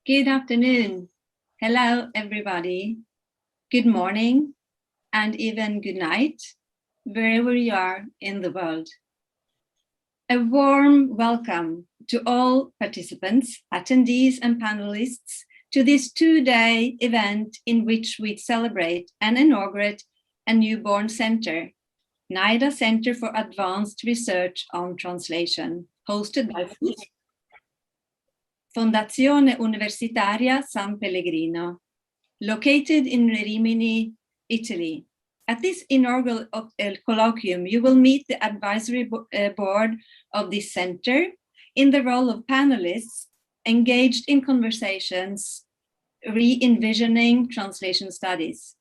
Good afternoon. Hello, everybody. Good morning and even good night, wherever you are in the world. A warm welcome to all participants, attendees, and panelists to this two-day event in which we celebrate and inaugurate a newborn center, Nida Centre for Advanced Research on Translation, hosted by FUSP, Fondazione Universitaria San Pellegrino, located in Rimini, Italy. At this inaugural colloquium, you will meet the advisory board of this center in the role of panelists engaged in conversations re-envisioning translation studies.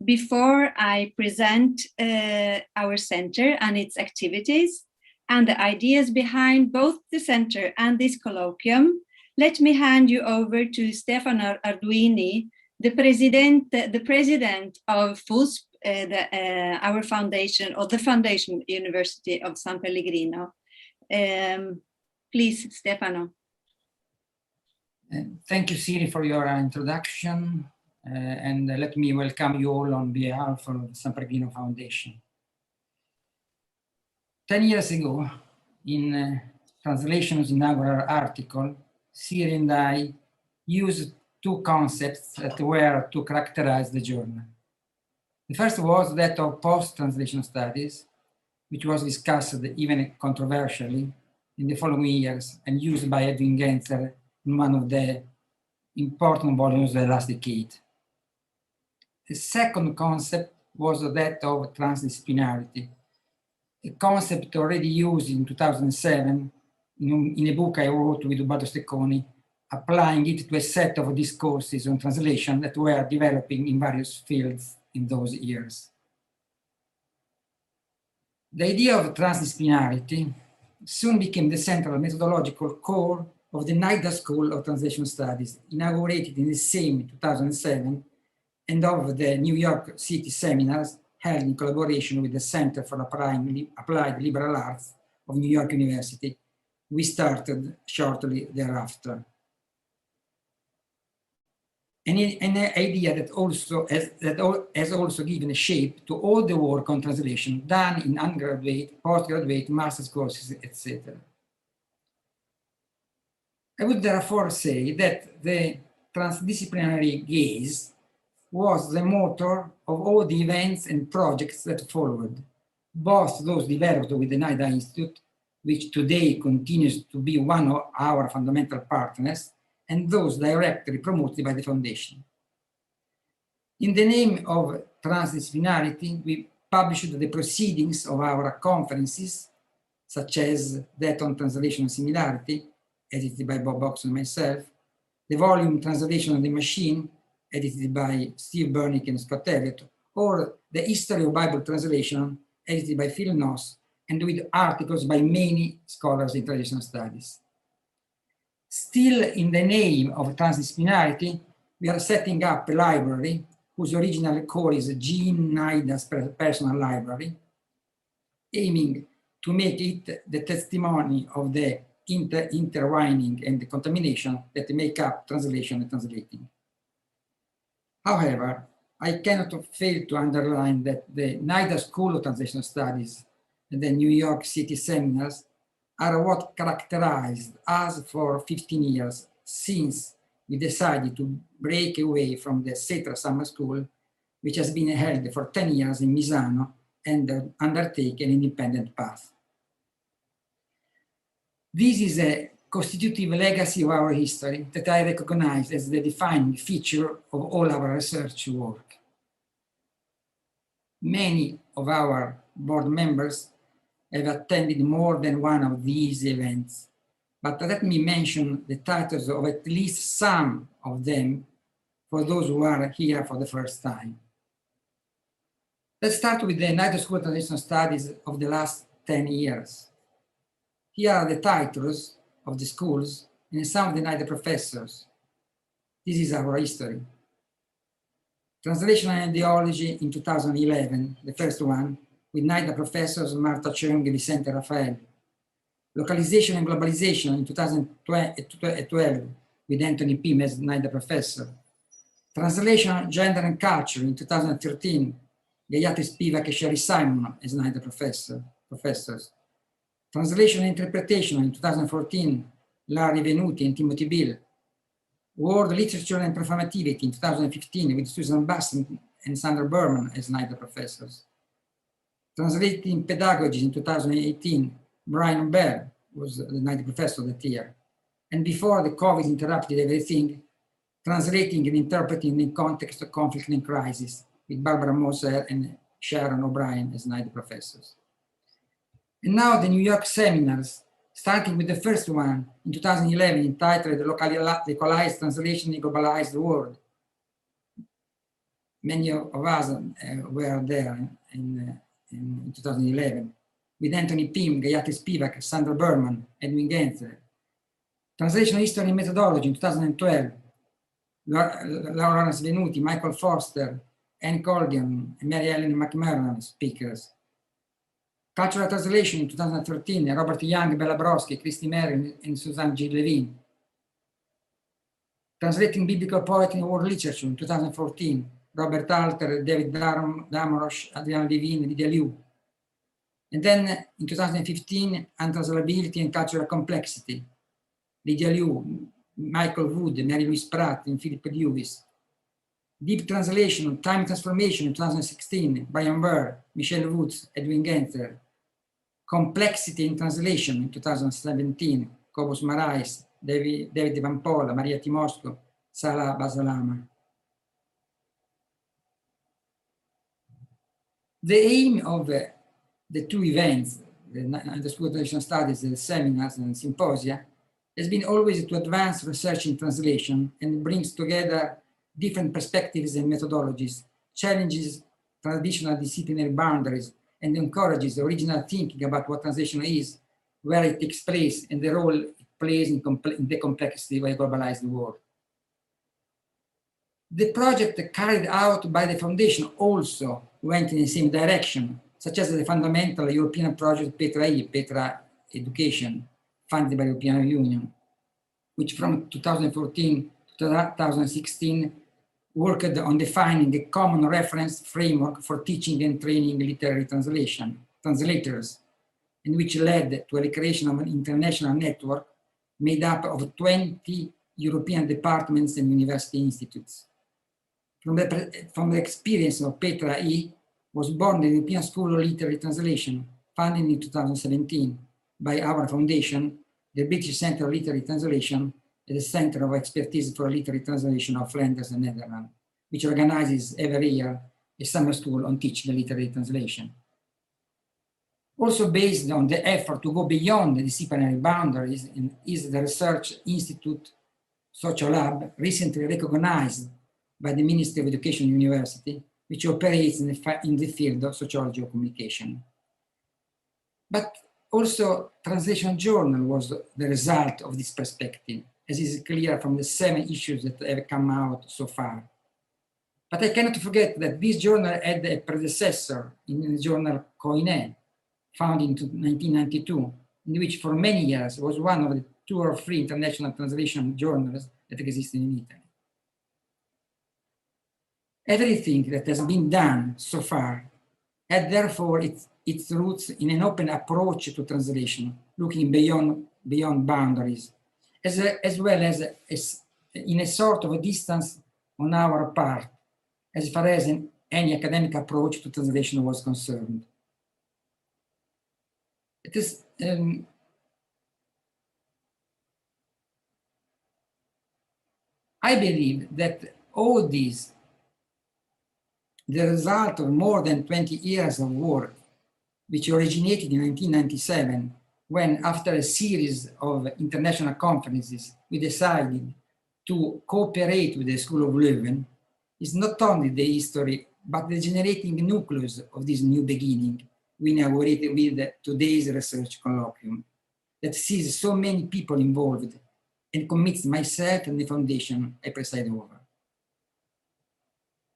Before I present our center and its activities and the ideas behind both the center and this colloquium, let me hand you over to Stefano Arduini, the president of FUSP, our foundation, or the Foundation University of San Pellegrino. Please, Stefano. Thank you, Siri, for your introduction. And let me welcome you all on behalf of the San Pellegrino Foundation. 10 years ago, in Translation's inaugural article, Siri and I used two concepts that were to characterize the journal. The first was that of post-translation studies, which was discussed even controversially in the following years and used by Edwin Genzer in one of the important volumes of the last decade. The second concept was that of transdisciplinarity, a concept already used in 2007 in a book I wrote with Ubaldo Stecconi, applying it to a set of discourses on translation that were developing in various fields in those years. The idea of transdisciplinarity soon became the central methodological core of the Nida School of Translation Studies, inaugurated in the same 2007, and of the New York City seminars held in collaboration with the Center for Applied Liberal Arts of New York University. We started shortly thereafter. An idea that has also given a shape to all the work on translation done in undergraduate, postgraduate, master's courses, etc. I would therefore say that the transdisciplinary gaze was the motor of all the events and projects that followed, both those developed with the Nida Institute, which today continues to be one of our fundamental partners, and those directly promoted by the Foundation. In the name of transdisciplinarity, we published the proceedings of our conferences, such as that on translation and similarity, edited by Bob Box and myself, the volume Translation on the Machine, edited by Steve Bernick and Scott Elliott, or the History of Bible Translation, edited by Phil Noss, and with articles by many scholars in traditional studies. Still in the name of transdisciplinarity, we are setting up a library whose original core is Jean Nida's personal library, aiming to make it the testimony of the intertwining and the contamination that make up translation and translating. However, I cannot fail to underline that the Nida School of Translation Studies and the New York City seminars are what characterized us for 15 years since we decided to break away from the Cetra Summer School, which has been held for 10 years in Misano and undertake an independent path. This is a constitutive legacy of our history that I recognize as the defining feature of all our research work. Many of our board members have attended more than one of these events, but let me mention the titles of at least some of them for those who are here for the first time. Let's start with the Nida School of Translation Studies of the last 10 years. Here are the titles of the schools and some of the Nida professors. This is our history. Translation and Ideology in 2011, the first one, with Nida professors Marta Cheung and Vicente Rafael. Localization and Globalization in 2012 with Anthony Pym as Nida Professor. Translation, Gender and Culture in 2013, Gayatri Spivak and Sherry Simon as Nida Professors. Translation and Interpretation in 2014, Larry Venuti and Timothy Bill. World Literature and Performativity in 2015 with Susan Basson and Sandra Berman as Nida Professors. Translating Pedagogy in 2018, Brian Bell was the Nida Professor that year. And before the COVID interrupted everything, Translating and Interpreting in the Context of Conflict and Crisis with Barbara Moser and Sharon O'Brien as Nida Professors. And now the New York seminars, starting with the first one in 2011 entitled Localized Translation in Globalized World. Many of us were there in 2011, with Anthony Pym, Gayatri Spivak, Sandra Berman, Edwin Genzer. Translation History and Methodology in 2012, Lawrence Venuti, Michael Foster, Anne Colgan, and Mary Ellen McMurran speakers. Cultural Translation in 2013, Robert Young, Bella Broski, Christy Merrill, and Suzanne G. Levine. Translating Biblical Poetry and World Literature in 2014, Robert Alter, David Damrosch, Adrian Levine, Lydia Liu. And then in 2015, Untranslatability and Cultural Complexity, Lydia Liu, Michael Wood, Mary Louise Pratt, and Philip Lewis. Deep Translation, Time Transformation in 2016, Brian Burr, Michelle Woods, Edwin Genzer. Complexity in Translation in 2017, Kobus Marais, David Van Pola, Maria Timosco, Sala Basalama. The aim of the two events, the School of Translation Studies, the seminars and symposia, has been always to advance research in translation and brings together different perspectives and methodologies, challenges traditional disciplinary boundaries, and encourages original thinking about what translation is, where it takes place, and the role it plays in the complexity of a globalized world. The project carried out by the Foundation also went in the same direction, such as the fundamental European project Petra Education, funded by the European Union, which from 2014 to 2016 worked on defining a common reference framework for teaching and training literary translators, and which led to the creation of an international network made up of 20 European departments and university institutes. From the experience of Petra E was born the European School of Literary Translation, founded in 2017 by our foundation, the British Centre of Literary Translation, at the Center of Expertise for Literary Translation of Flanders and Netherlands, which organizes every year a summer school on teaching literary translation. Also based on the effort to go beyond the disciplinary boundaries is the Research Institute Social Lab, recently recognized by the Ministry of Education and University, which operates in the field of sociology of communication. But also Translation Journal was the result of this perspective, as is clear from the 7 issues that have come out so far. But I cannot forget that this journal had a predecessor in the journal Koine, founded in 1992, in which for many years was one of the 2 or 3 international translation journals that existed in Italy. Everything that has been done so far had therefore its roots in an open approach to translation, looking beyond boundaries, as well as in a sort of a distance on our part, as far as any academic approach to translation was concerned. It is I believe that all these, the result of more than 20 years of work, which originated in 1997, when after a series of international conferences, we decided to cooperate with the School of Leuven, is not only the history, but the generating nucleus of this new beginning we inaugurated with today's research colloquium that sees so many people involved and commits myself and the foundation I preside over.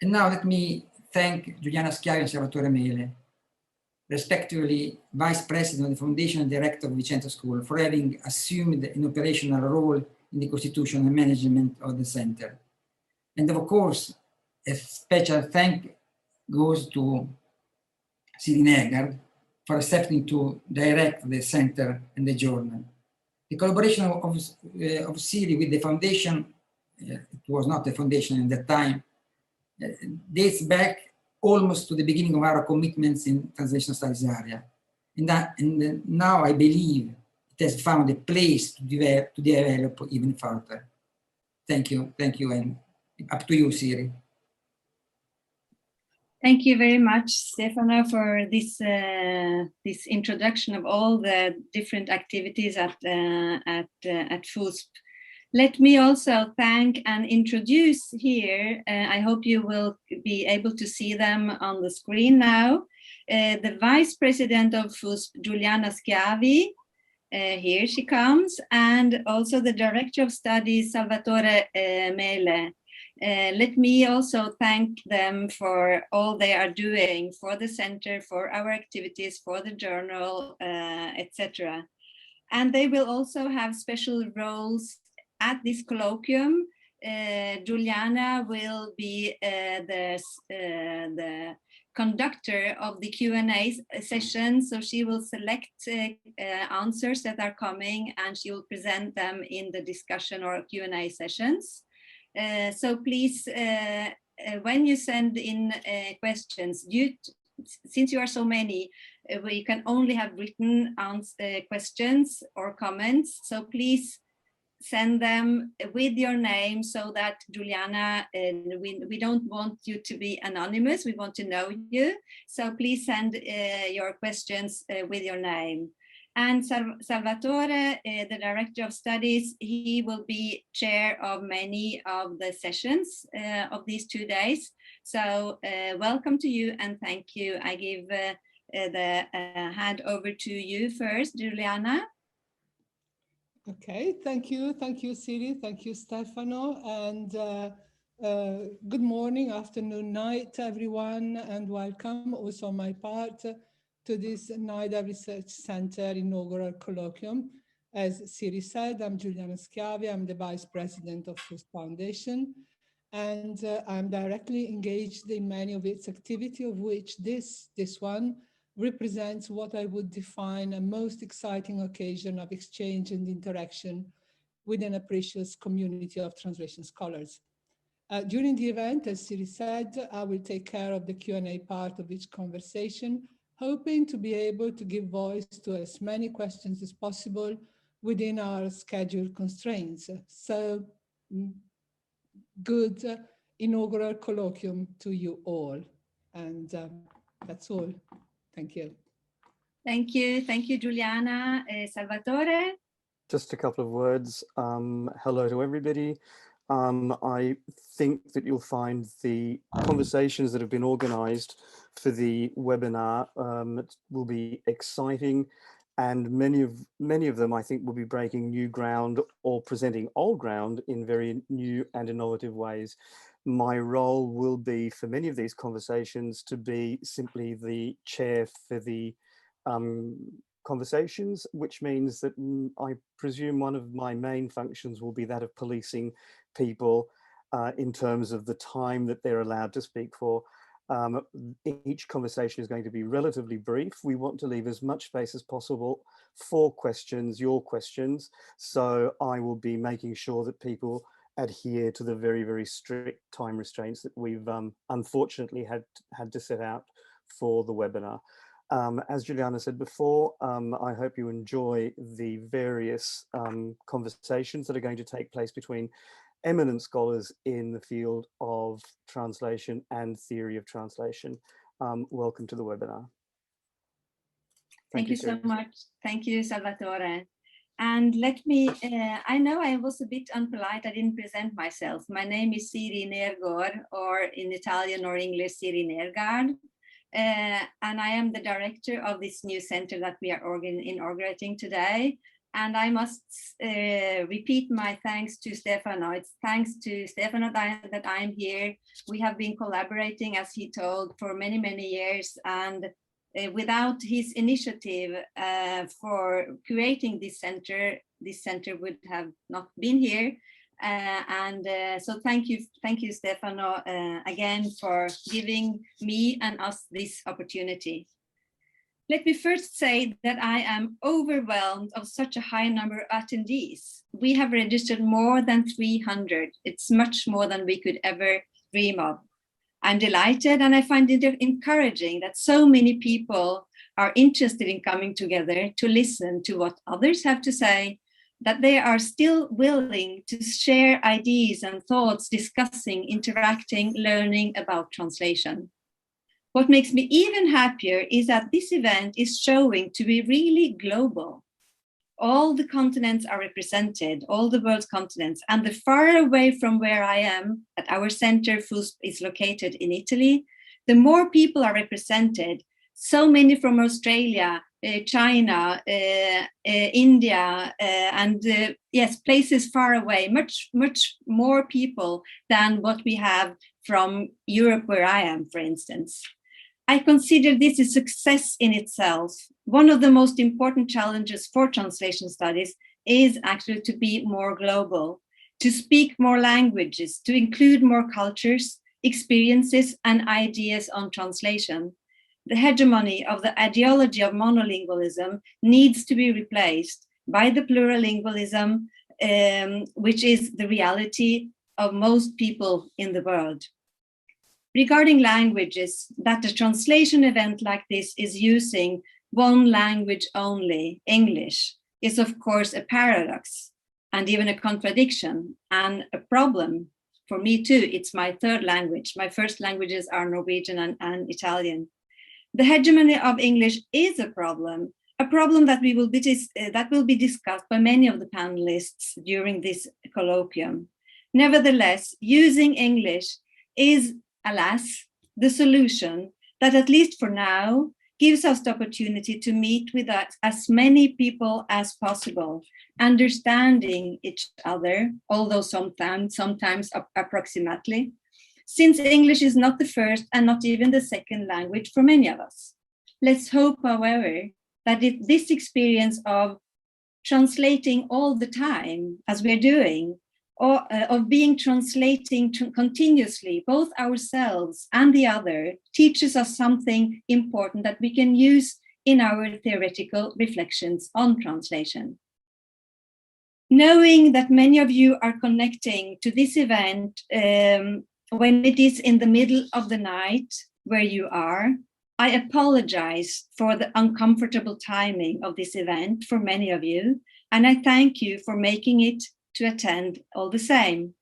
And now let me thank Giuliana Schiavi and Salvatore Mele, respectively Vice President of the Foundation and Director of Vicento School, for having assumed an operational role in the constitution and management of the center. And of course, a special thank goes to Siri Nergaard for accepting to direct the center and the journal. The collaboration of Siri with the foundation, it was not a foundation at that time, dates back almost to the beginning of our commitments in translation studies area. And now I believe it has found a place to develop even further. Thank you, and up to you, Siri. Thank you very much, Stefano, for this this introduction of all the different activities at FUSP. Let me also thank and introduce here, I hope you will be able to see them on the screen now, the Vice President of FUSP, Giuliana Schiavi, here she comes, and also the Director of Studies, Salvatore Mele. Let me also thank them for all they are doing for the center, for our activities, for the journal, etc. And they will also have special roles at this colloquium. Juliana will be the conductor of the Q&A session, so she will select answers that are coming and she will present them in the discussion or Q&A sessions. So please, when you send in questions, since you are so many, we can only have written questions or comments, so please send them with your name so that Juliana, we don't want you to be anonymous, we want to know you. So please send your questions with your name. And Salvatore, the Director of Studies, he will be chair of many of the sessions of these 2 days. So welcome to you and thank you. I give the hand over to you first, Juliana. Okay, thank you, Siri, thank you, Stefano, and good morning, afternoon, night, everyone, and welcome also on my part to this Nida Research Center inaugural colloquium. As Siri said, I'm Giuliana Schiavi, I'm the Vice President of FUSP Foundation, and I'm directly engaged in many of its activity, of which this one represents what I would define a most exciting occasion of exchange and interaction within a precious community of translation scholars. During the event, as Siri said, I will take care of the Q&A part of each conversation, hoping to be able to give voice to as many questions as possible within our schedule constraints. So good inaugural colloquium to you all. And that's all. Thank you. Thank you, Juliana. Salvatore? Just a couple of words. Hello to everybody. I think that you'll find the conversations that have been organized for the webinar will be exciting, and many of them I think will be breaking new ground or presenting old ground in very new and innovative ways. My role will be for many of these conversations to be simply the chair for the conversations, which means that I presume one of my main functions will be that of policing people in terms of the time that they're allowed to speak for. Each conversation is going to be relatively brief. We want to leave as much space as possible for questions, your questions. So I will be making sure that people adhere to the very, very strict time restraints that we've unfortunately had to set out for the webinar. As Juliana said before, I hope you enjoy the various conversations that are going to take place between eminent scholars in the field of translation and theory of translation. Welcome to the webinar. Thank you so much. Thank you, Salvatore. And let me, I know I was a bit unpolite, I didn't present myself. My name is Siri Nergaard, or in Italian or English, Siri Nergaard. And I am the director of this new center that we are inaugurating today. And I must repeat my thanks to Stefano. It's thanks to Stefano that I'm here. We have been collaborating, as he told, for many, many years. And Without his initiative for creating this center would have not been here. So thank you, Stefano, again for giving me and us this opportunity. Let me first say that I am overwhelmed of such a high number of attendees. We have registered more than 300. It's much more than we could ever dream of. I'm delighted, and I find it encouraging that so many people are interested in coming together to listen to what others have to say, that they are still willing to share ideas and thoughts, discussing, interacting, learning about translation. What makes me even happier is that this event is showing to be really global. All the continents are represented, all the world's continents, and the far away from where I am, at our center, FUSP, is located in Italy, the more people are represented. So many from Australia, China, India, and yes, places far away, much more people than what we have from Europe, where I am, for instance. I consider this a success in itself. One of the most important challenges for translation studies is actually to be more global, to speak more languages, to include more cultures, experiences, and ideas on translation. The hegemony of the ideology of monolingualism needs to be replaced by the plurilingualism, which is the reality of most people in the world. Regarding languages, that a translation event like this is using one language only, English, is of course a paradox and even a contradiction and a problem. For me too, it's my third language. My first languages are Norwegian and Italian. The hegemony of English is a problem that will be discussed by many of the panelists during this colloquium. Nevertheless, using English is, alas, the solution that, at least for now, gives us the opportunity to meet with as many people as possible, understanding each other, although sometimes approximately, since English is not the first and not even the second language for many of us. Let's hope, however, that this experience of translating all the time, as we're doing, or of being translating continuously, both ourselves and the other, teaches us something important that we can use in our theoretical reflections on translation. Knowing that many of you are connecting to this event when it is in the middle of the night where you are, I apologize for the uncomfortable timing of this event for many of you, and I thank you for making it to attend all the same.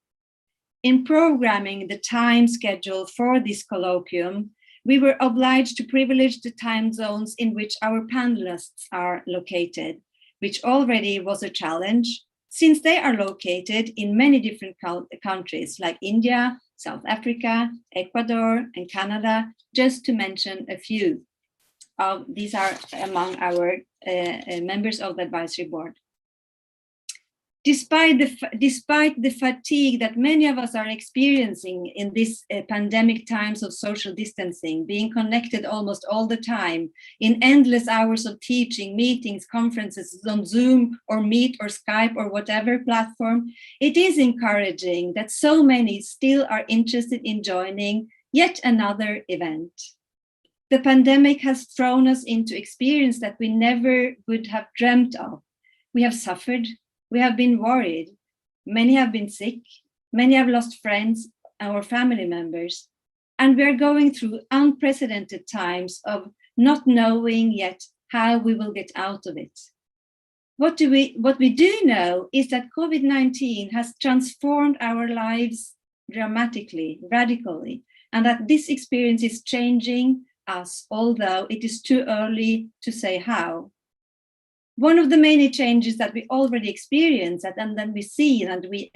In programming the time schedule for this colloquium, we were obliged to privilege the time zones in which our panelists are located, which already was a challenge, since they are located in many different countries like India, South Africa, Ecuador, and Canada, just to mention a few. These are among our members of the advisory board. Despite the fatigue that many of us are experiencing in this pandemic times of social distancing, being connected almost all the time, in endless hours of teaching, meetings, conferences on Zoom or Meet or Skype or whatever platform, it is encouraging that so many still are interested in joining yet another event. The pandemic has thrown us into experience that we never would have dreamt of. We have suffered. We have been worried, many have been sick, many have lost friends or family members, and we are going through unprecedented times of not knowing yet how we will get out of it. What we do know is that COVID-19 has transformed our lives dramatically, radically, and that this experience is changing us, although it is too early to say how. One of the many changes that we already experience and then we see and we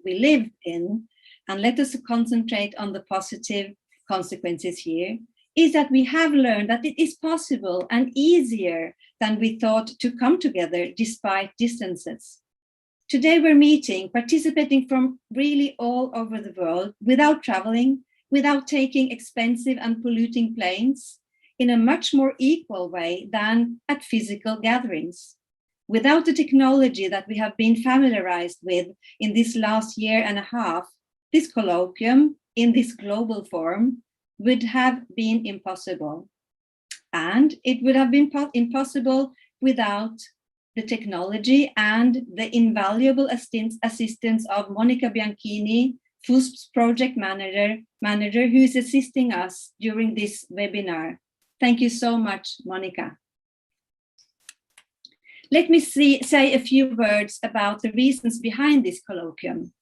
live in, and let us concentrate on the positive consequences here, is that we have learned that it is possible and easier than we thought to come together despite distances. Today we're meeting, participating from really all over the world without traveling, without taking expensive and polluting planes, in a much more equal way than at physical gatherings. Without the technology that we have been familiarized with in this last year and a half, this colloquium in this global form would have been impossible. And it would have been impossible without the technology and the invaluable assistance of Monica Bianchini, FUSP's project manager who is assisting us during this webinar. Thank you so much, Monica. Let me say a few words about the reasons behind this colloquium.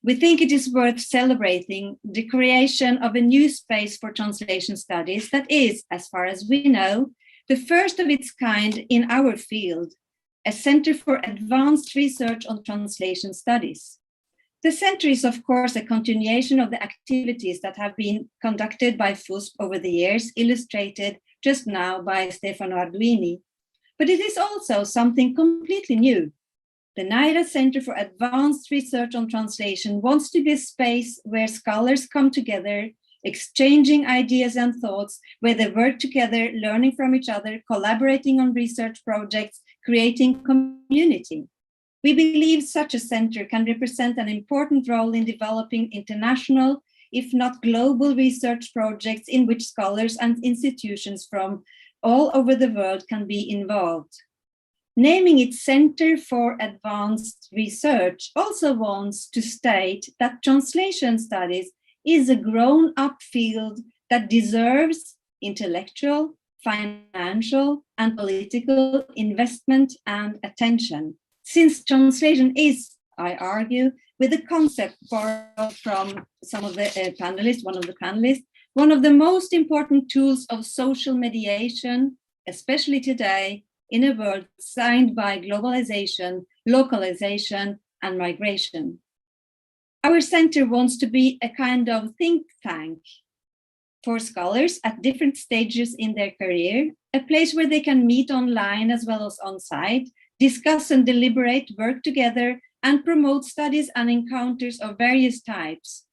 We think it is worth celebrating the creation of a new space for translation studies that is, as far as we know, the first of its kind in our field, a Center for Advanced Research on Translation Studies. The center is, of course, a continuation of the activities that have been conducted by FUSP over the years, illustrated just now by Stefano Arduini. But it is also something completely new. The Nida Centre for Advanced Research on Translation wants to be a space where scholars come together, exchanging ideas and thoughts, where they work together, learning from each other, collaborating on research projects, creating community. We believe such a center can represent an important role in developing international, if not global, research projects in which scholars and institutions from all over the world can be involved. Naming it Center for Advanced Research also wants to state that translation studies is a grown-up field that deserves intellectual, financial, and political investment and attention. Since translation is, I argue, with a concept borrowed from some of the panelists, one of the most important tools of social mediation, especially today, in a world signed by globalization, localization, and migration. Our center wants to be a kind of think tank for scholars at different stages in their career, a place where they can meet online as well as on site, discuss and deliberate, work together, and promote studies and encounters of various types.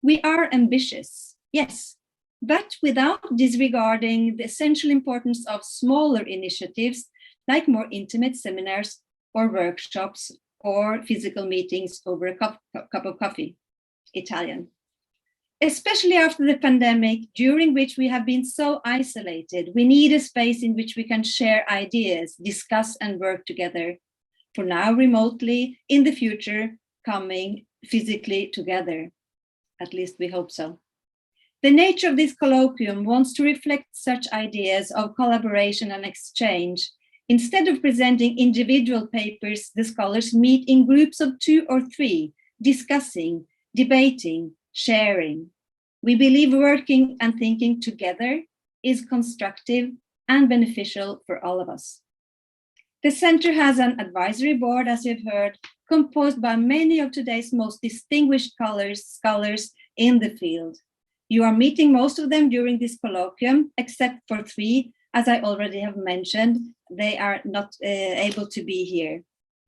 We are ambitious, yes, but without disregarding the essential importance of smaller initiatives like more intimate seminars or workshops or physical meetings over a cup of coffee, Italian. Especially after the pandemic, during which we have been so isolated, we need a space in which we can share ideas, discuss and work together. For now, remotely, in the future, coming physically together. At least we hope so. The nature of this colloquium wants to reflect such ideas of collaboration and exchange. Instead of presenting individual papers, the scholars meet in groups of 2 or 3, discussing, debating, sharing. We believe working and thinking together is constructive and beneficial for all of us. The center has an advisory board, as you've heard, composed by many of today's most distinguished scholars in the field. You are meeting most of them during this colloquium, except for 3, as I already have mentioned. They are not able to be here,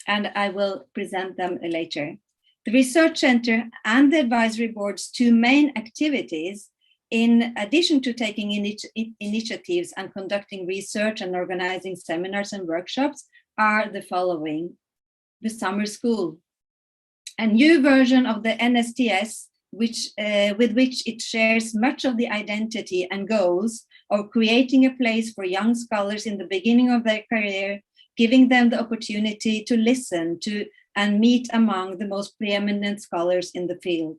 and I will present them later. The Research Center and the Advisory Board's 2 main activities, in addition to taking initiatives and conducting research and organizing seminars and workshops, are the following. The summer school, a new version of the NSTS, with which it shares much of the identity and goals of creating a place for young scholars in the beginning of their career, giving them the opportunity to listen to and meet among the most preeminent scholars in the field.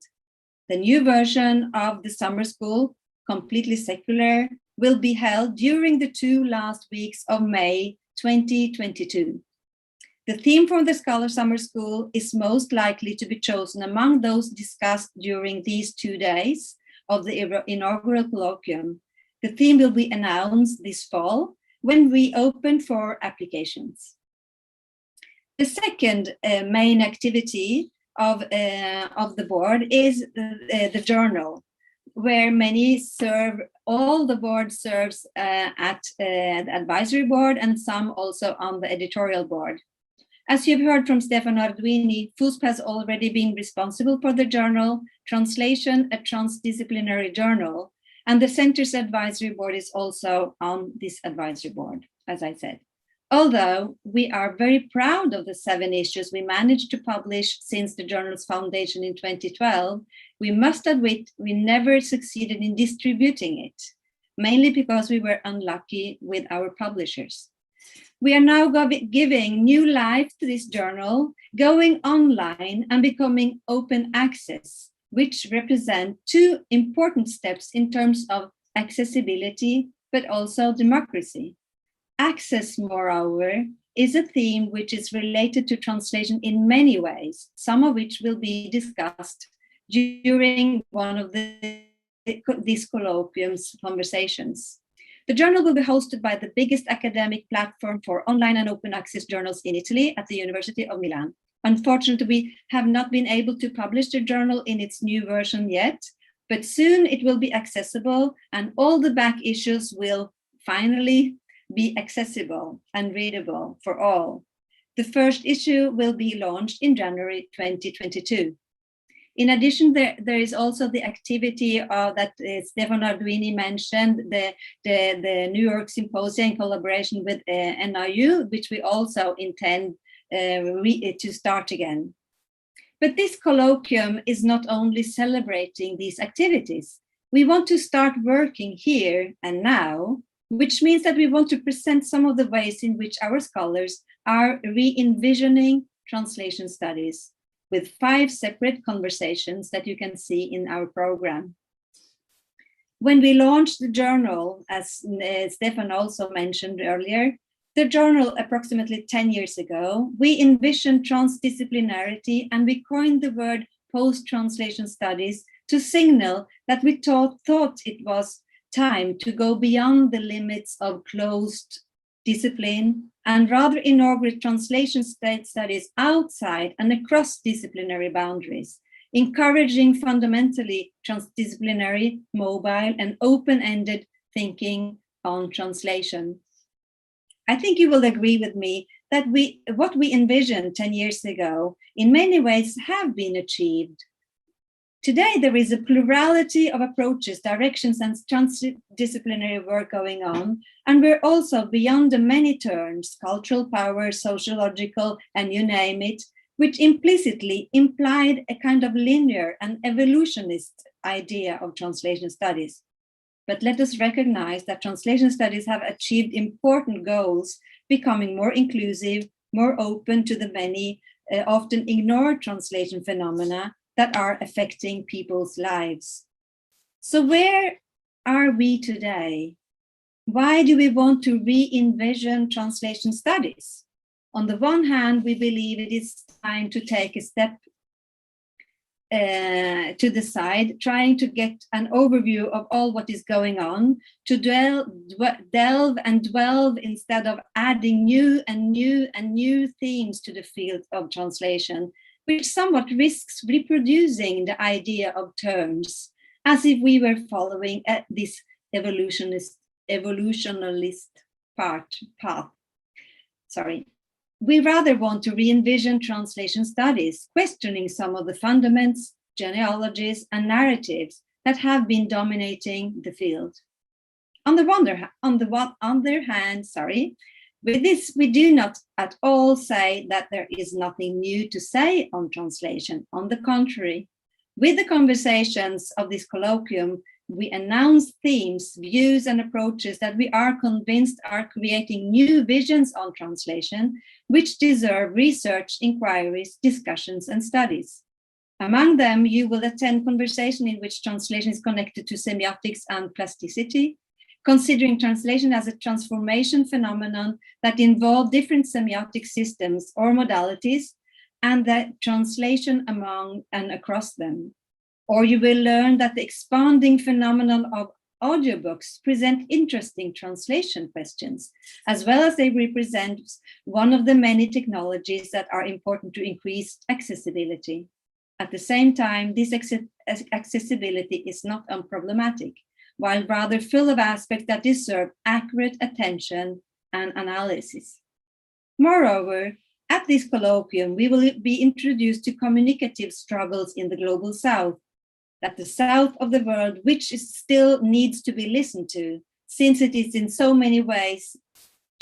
The new version of the summer school, completely secular, will be held during the 2 last weeks of May 2022. The theme for the Scholar Summer School is most likely to be chosen among those discussed during these 2 days of the inaugural colloquium. The theme will be announced this fall when we open for applications. The second main activity of the board is the journal, where all the board serves at the advisory board and some also on the editorial board. As you've heard from Stefano Arduini, FUSP has already been responsible for the journal, Translation, a transdisciplinary journal, And the Centre's advisory board is also on this advisory board, as I said. Although we are very proud of the 7 issues we managed to publish since the journal's foundation in 2012, we must admit we never succeeded in distributing it, mainly because we were unlucky with our publishers. We are now giving new life to this journal, going online and becoming open access, which represent 2 important steps in terms of accessibility, but also democracy. Access, moreover, is a theme which is related to translation in many ways, some of which will be discussed during one of these colloquiums conversations. The journal will be hosted by the biggest academic platform for online and open access journals in Italy at the University of Milan. Unfortunately, we have not been able to publish the journal in its new version yet, but soon it will be accessible and all the back issues will finally be accessible and readable for all. The first issue will be launched in January 2022. In addition, there is also the activity that Stefano Arduini mentioned, the New York Symposium in collaboration with NIU, which we also intend to start again. But this colloquium is not only celebrating these activities. We want to start working here and now, which means that we want to present some of the ways in which our scholars are re-envisioning translation studies with 5 separate conversations that you can see in our program. When we launched the journal, as Stefan also mentioned earlier, the journal approximately 10 years ago, we envisioned transdisciplinarity and we coined the word post-translation studies to signal that we thought it was time to go beyond the limits of closed discipline and rather inaugurate translation studies outside and across disciplinary boundaries, encouraging fundamentally transdisciplinary, mobile, and open-ended thinking on translation. I think you will agree with me that what we envisioned 10 years ago in many ways have been achieved. Today, there is a plurality of approaches, directions, and transdisciplinary work going on, and we're also beyond the many terms, cultural power, sociological, and you name it, which implicitly implied a kind of linear and evolutionist idea of translation studies. But let us recognize that translation studies have achieved important goals, becoming more inclusive, more open to the many, often ignored translation phenomena that are affecting people's lives. So where are we today? Why do we want to re-envision translation studies? On the one hand, we believe it is time to take a step to the side, trying to get an overview of all what is going on, to delve and dwell instead of adding new themes to the field of translation, which somewhat risks reproducing the idea of terms, as if we were following this evolutionalist path. We rather want to re-envision translation studies, questioning some of the fundaments, genealogies, and narratives that have been dominating the field. On the other hand, with this, we do not at all say that there is nothing new to say on translation. On the contrary, with the conversations of this colloquium, we announce themes, views, and approaches that we are convinced are creating new visions on translation, which deserve research, inquiries, discussions, and studies. Among them, you will attend conversation in which translation is connected to semiotics and plasticity, considering translation as a transformation phenomenon that involves different semiotic systems or modalities, and that translation among and across them. Or you will learn that the expanding phenomenon of audiobooks present interesting translation questions, as well as they represent one of the many technologies that are important to increase accessibility. At the same time, this accessibility is not unproblematic, while rather full of aspects that deserve accurate attention and analysis. Moreover, at this colloquium, we will be introduced to communicative struggles in the Global South, that the south of the world, which is still needs to be listened to, since it is in so many ways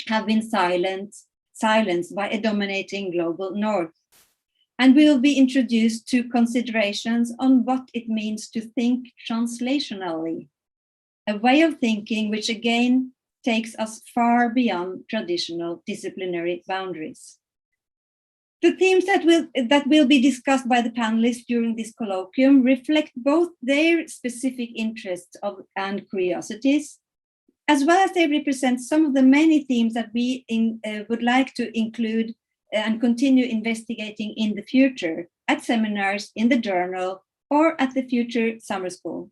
have been silenced by a dominating global north. And we will be introduced to considerations on what it means to think translationally, a way of thinking which again takes us far beyond traditional disciplinary boundaries. The themes that will be discussed by the panelists during this colloquium reflect both their specific interests and curiosities, as well as they represent some of the many themes that we would like to include and continue investigating in the future at seminars, in the journal, or at the future summer school.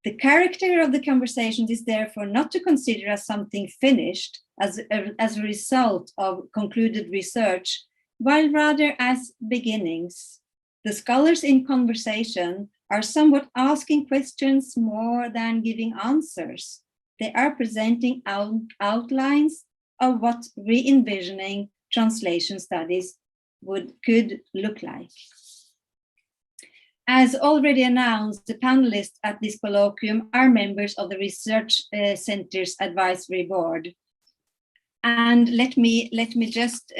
The character of the conversations is therefore not to consider as something finished as a result of concluded research, while rather as beginnings. The scholars in conversation are somewhat asking questions more than giving answers. They are presenting outlines of what re-envisioning translation studies could look like. As already announced, the panelists at this colloquium are members of the Research Centre's Advisory Board. And let me just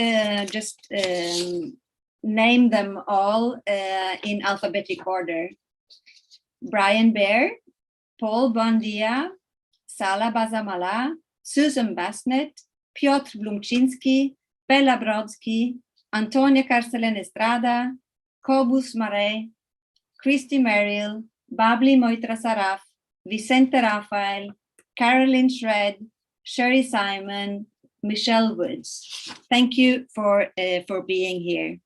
name them all in alphabetic order. Brian Baer, Paul Bondia, Sala Bazamala, Susan Basnet, Piotr Blumczynski, Bella Brodsky, Antonia Carcelen Estrada, Cobus Mare, Christy Merrill, Babli Moitra Saraf, Vicente Rafael, Caroline Shred, Sherry Simon, Michelle Woods. Thank you for being here.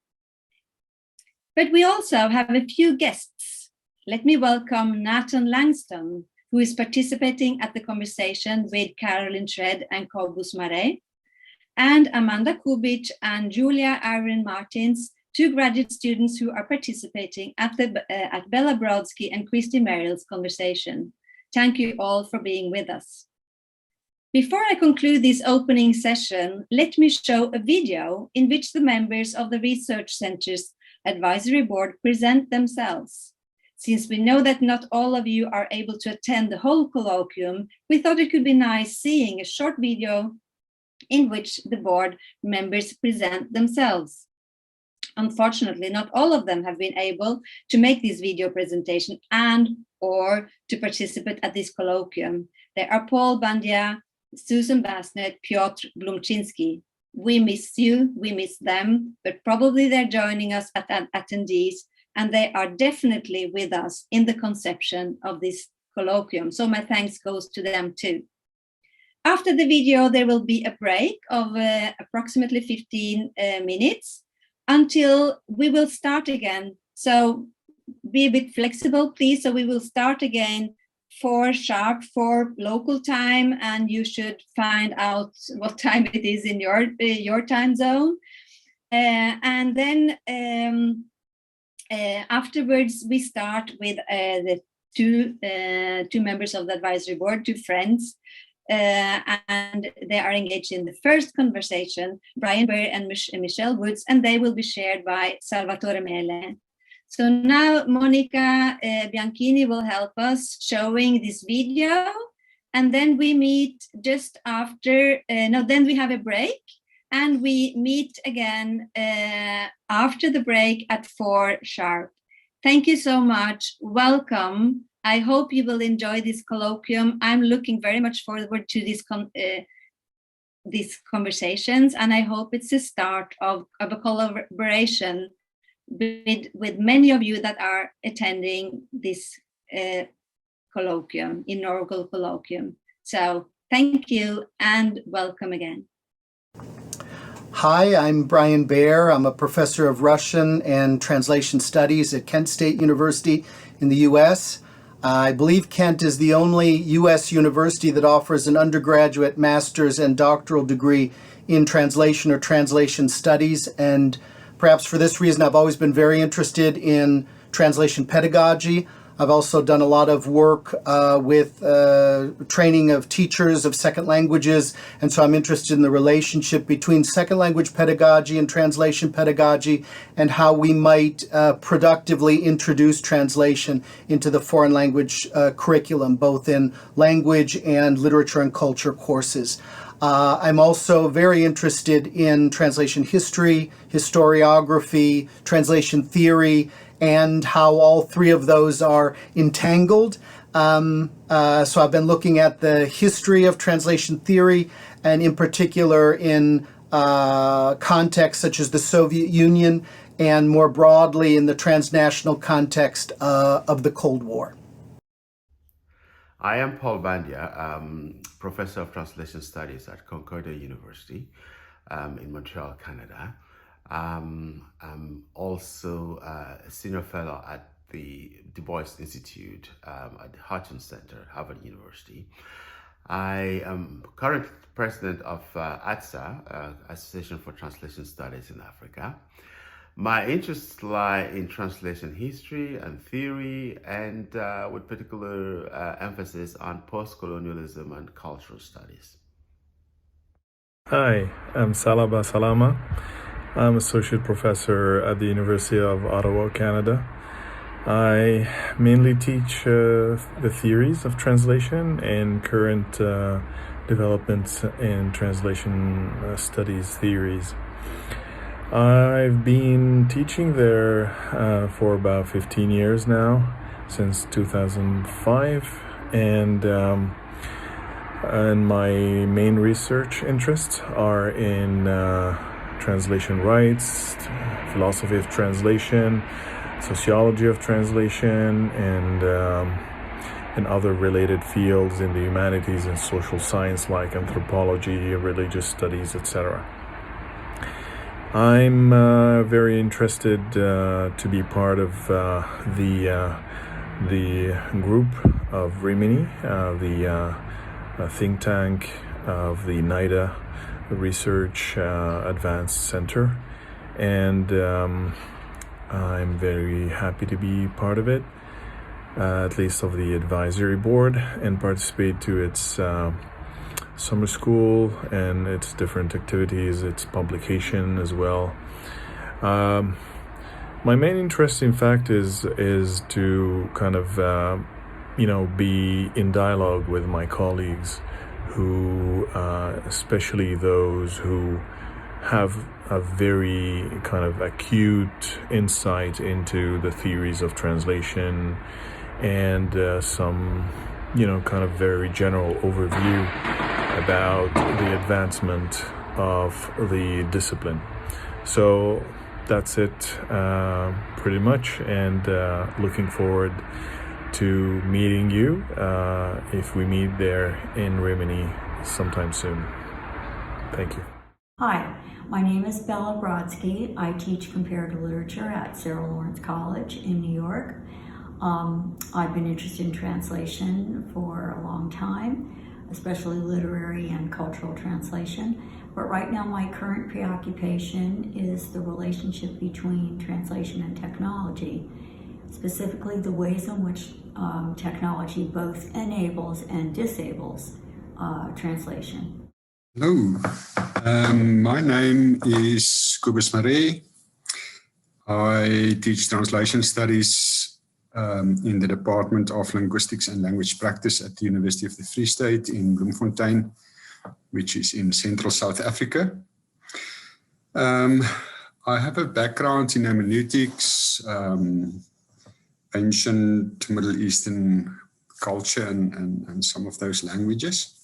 But we also have a few guests. Let me welcome Nathan Langston, who is participating at the conversation with Caroline Shred and Cobus Mare, and Amanda Kubic and Julia Irene Martins, two graduate students who are participating at Bella Brodsky and Christy Merrill's conversation. Thank you all for being with us. Before I conclude this opening session, let me show a video in which the members of the Research Centre's Advisory Board present themselves. Since we know that not all of you are able to attend the whole colloquium, we thought it could be nice seeing a short video in which the board members present themselves. Unfortunately, not all of them have been able to make this video presentation or to participate at this colloquium. They are Paul Bandia, Susan Basnet, Piotr Blumczynski. We miss you, we miss them, but probably they're joining us as attendees, and they are definitely with us in the conception of this colloquium. So my thanks goes to them too. After the video, there will be a break of approximately 15 minutes until we will start again. So be a bit flexible, please. So we will start again 4 sharp for local time, and you should find out what time it is in your time zone. And then afterwards, we start with the two members of the advisory board, 2 friends, and they are engaged in the first conversation, Brian Baer and Michelle Woods, and they will be shared by Salvatore Mele. So now Monica Bianchini will help us showing this video, and then we meet just after, then we have a break, and we meet again after the break at 4 sharp. Thank you so much. Welcome. I hope you will enjoy this colloquium. I'm looking very much forward to these conversations, and I hope it's a start of a collaboration with many of you that are attending this colloquium, inaugural colloquium. So thank you and welcome again. Hi, I'm Brian Baer. I'm a professor of Russian and Translation Studies at Kent State University in the US. I believe Kent is the only US university that offers an undergraduate, master's, and doctoral degree in translation or translation studies. And perhaps for this reason, I've always been very interested in translation pedagogy. I've also done a lot of work with training of teachers of second languages, and so I'm interested in the relationship between second language pedagogy and translation pedagogy, and how we might productively introduce translation into the foreign language curriculum, both in language and literature and culture courses. I'm also very interested in translation history, historiography, translation theory, and how all three of those are entangled. So I've been looking at the history of translation theory, and in particular in contexts such as the Soviet Union, and more broadly in the transnational context of the Cold War. I am Paul Bandia, Professor of Translation Studies at Concordia University in Montreal, Canada. I'm also a Senior Fellow at the Du Bois Institute at the Nida Centre at Harvard University. I am current President of ATSA, Association for Translation Studies in Africa. My interests lie in translation history and theory, and with particular emphasis on post-colonialism and cultural studies. Hi, I'm Salaba Salama. I'm Associate Professor at the University of Ottawa, Canada. I mainly teach the theories of translation and current developments in translation studies theories. I've been teaching there for about 15 years now, since 2005, and my main research interests are in translation rights, philosophy of translation, sociology of translation, and other related fields in the humanities and social science like anthropology, religious studies, etc. I'm very interested to be part of the group of Rimini, the think tank of the Nida Research Advanced Center, and I'm very happy to be part of it, at least of the advisory board, and participate to its summer school and its different activities, its publication as well. My main interest, in fact, is to kind of be in dialogue with my colleagues, who especially those who have a very kind of acute insight into the theories of translation, and some kind of very general overview about the advancement of the discipline. So that's it pretty much, and looking forward to meeting you if we meet there in Rimini sometime soon. Thank you. Hi, my name is Bella Brodsky. I teach comparative literature at Sarah Lawrence College in New York. I've been interested in translation for a long time, especially literary and cultural translation. But right now my current preoccupation is the relationship between translation and technology, specifically the ways in which technology both enables and disables translation. Hello, my name is Christy Merrill. I teach translation studies in the Department of Linguistics and Language Practice at the University of the Free State in Bloemfontein, which is in central South Africa. I have a background in hermeneutics, ancient Middle Eastern culture and some of those languages.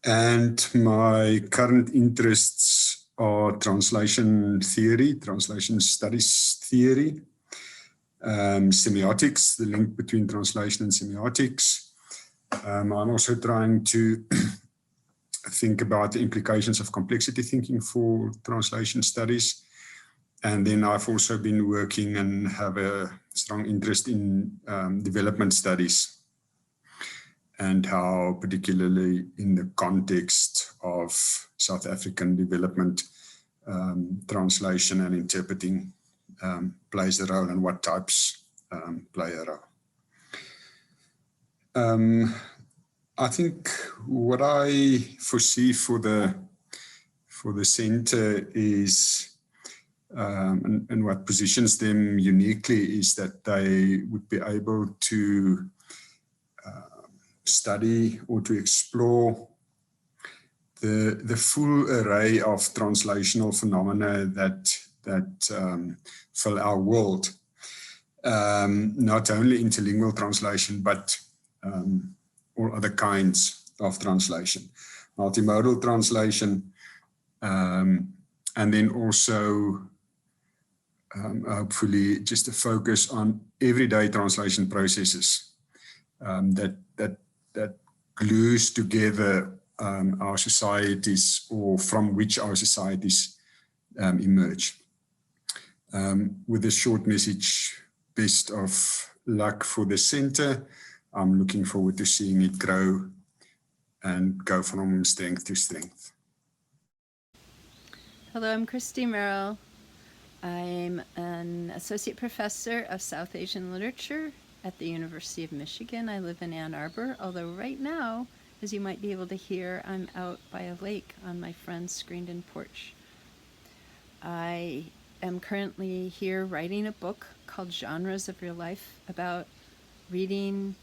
And my current interests are translation theory, translation studies theory, semiotics, the link between translation and semiotics. I'm also trying to think about the implications of complexity thinking for translation studies. And then I've also been working and have a strong interest in development studies, and how, particularly in the context of South African development, translation and interpreting plays a role, and what types play a role. I think what I foresee for the center is, and what positions them uniquely, is that they would be able to study or to explore the full array of translational phenomena that fill our world. Not only interlingual translation, but all other kinds of translation, multimodal translation, and then also hopefully just a focus on everyday translation processes that glues together our societies, or from which our societies emerge. With a short message, best of luck for the center. I'm looking forward to seeing it grow and go from strength to strength. Hello, I'm Christy Merrill. I'm an associate professor of South Asian literature at the University of Michigan. I live in Ann Arbor, although right now, as you might be able to hear, I'm out by a lake on my friend's screened-in porch. I am currently here writing a book called Genres of Real Life about reading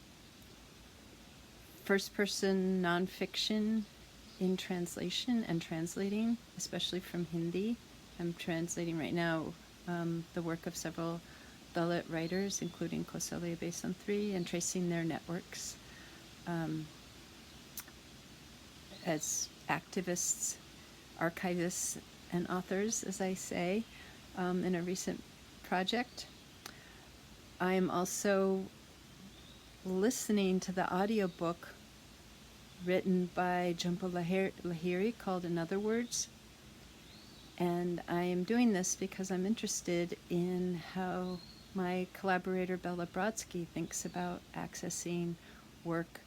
first-person nonfiction in translation and translating, especially from Hindi. I'm translating right now the work of several Dalit writers, including Kausalya Besantri, and tracing their networks as activists, archivists, and authors, as I say, in a recent project. I am also listening to the audiobook written by Jhumpa Lahiri called In Other Words. And I am doing this because I'm interested in how my collaborator Bella Brodsky thinks about accessing work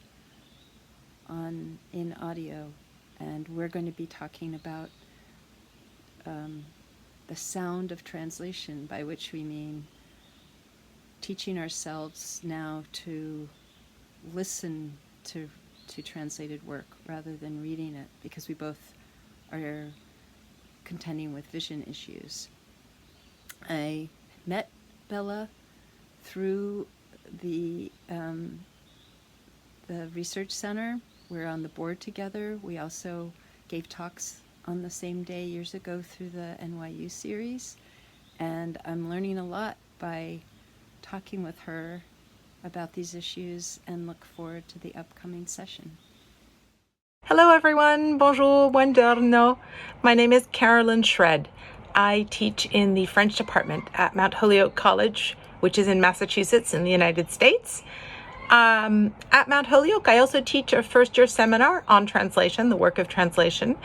in audio. And we're going to be talking about the sound of translation, by which we mean teaching ourselves now to listen to translated work rather than reading it, because we both are contending with vision issues. I met Bella through the research center. We're on the board together. We also gave talks on the same day years ago through the NYU series, and I'm learning a lot by talking with her about these issues, and look forward to the upcoming session. Hello everyone, bonjour, buongiorno. My name is Carolyn Shred. I teach in the French department at Mount Holyoke College, which is in Massachusetts in the United States. At Mount Holyoke, I also teach a first-year seminar on translation, the work of translation.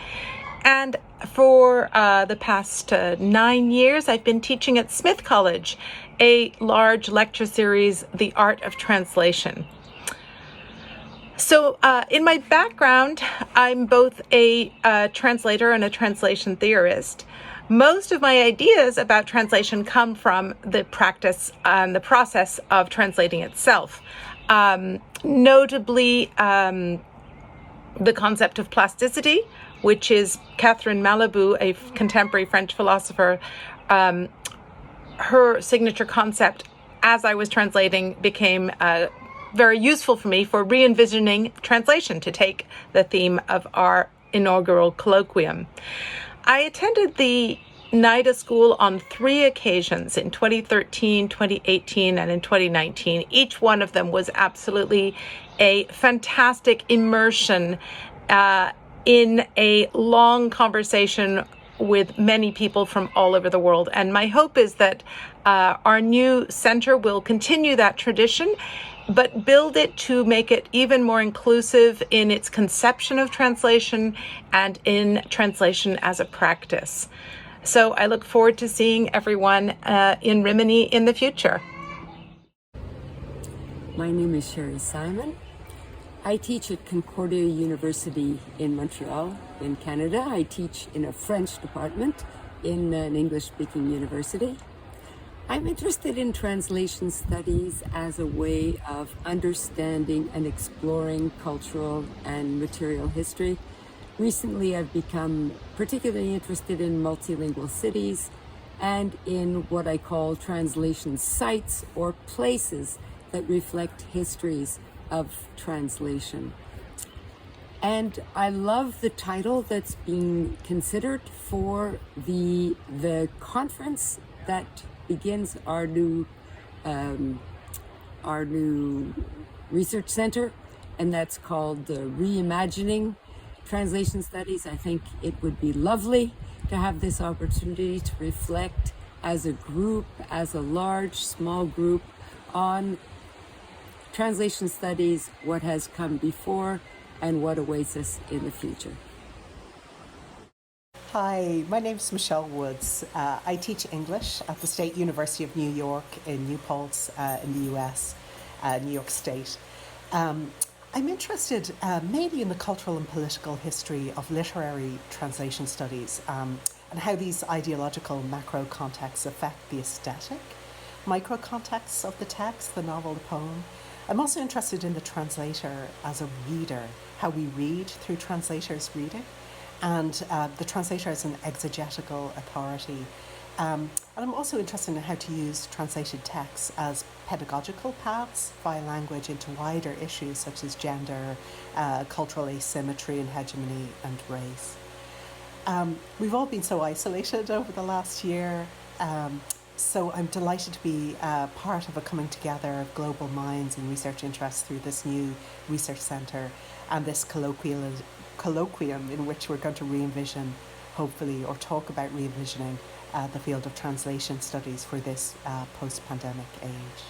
And for the past 9 years, I've been teaching at Smith College, a large lecture series, The Art of Translation. So in my background, I'm both a translator and a translation theorist. Most of my ideas about translation come from the practice and the process of translating itself. Notably, the concept of plasticity, which is Catherine Malabou, a contemporary French philosopher. Her signature concept, as I was translating, became very useful for me for re-envisioning translation, to take the theme of our inaugural colloquium. I attended the NIDA school on 3 occasions, in 2013, 2018, and in 2019. Each one of them was absolutely a fantastic immersion in a long conversation with many people from all over the world. And my hope is that our new center will continue that tradition, but build it to make it even more inclusive in its conception of translation and in translation as a practice. So I look forward to seeing everyone in Rimini in the future. My name is Sherry Simon. I teach at Concordia University in Montreal, in Canada. I teach in a French department in an English-speaking university. I'm interested in translation studies as a way of understanding and exploring cultural and material history. Recently, I've become particularly interested in multilingual cities and in what I call translation sites or places that reflect histories of translation. And I love the title that's being considered for the conference that begins our new research center, and that's called Reimagining Translation Studies. I think it would be lovely to have this opportunity to reflect as a group, as a large, small group, on translation studies, what has come before, and what awaits us in the future. Hi, my name is Michelle Woods. I teach English at the State University of New York in New Paltz in the US, New York State. I'm interested mainly in the cultural and political history of literary translation studies and how these ideological macro contexts affect the aesthetic, micro contexts of the text, the novel, the poem. I'm also interested in the translator as a reader, how we read through translators' reading, and the translator as an exegetical authority. And I'm also interested in how to use translated texts as pedagogical paths via language into wider issues such as gender, cultural asymmetry and hegemony, and race. We've all been so isolated over the last year, so I'm delighted to be part of a coming together of global minds and research interests through this new research centre and this colloquium in which we're going to re-envision, hopefully, or talk about re-envisioning the field of translation studies for this post-pandemic age.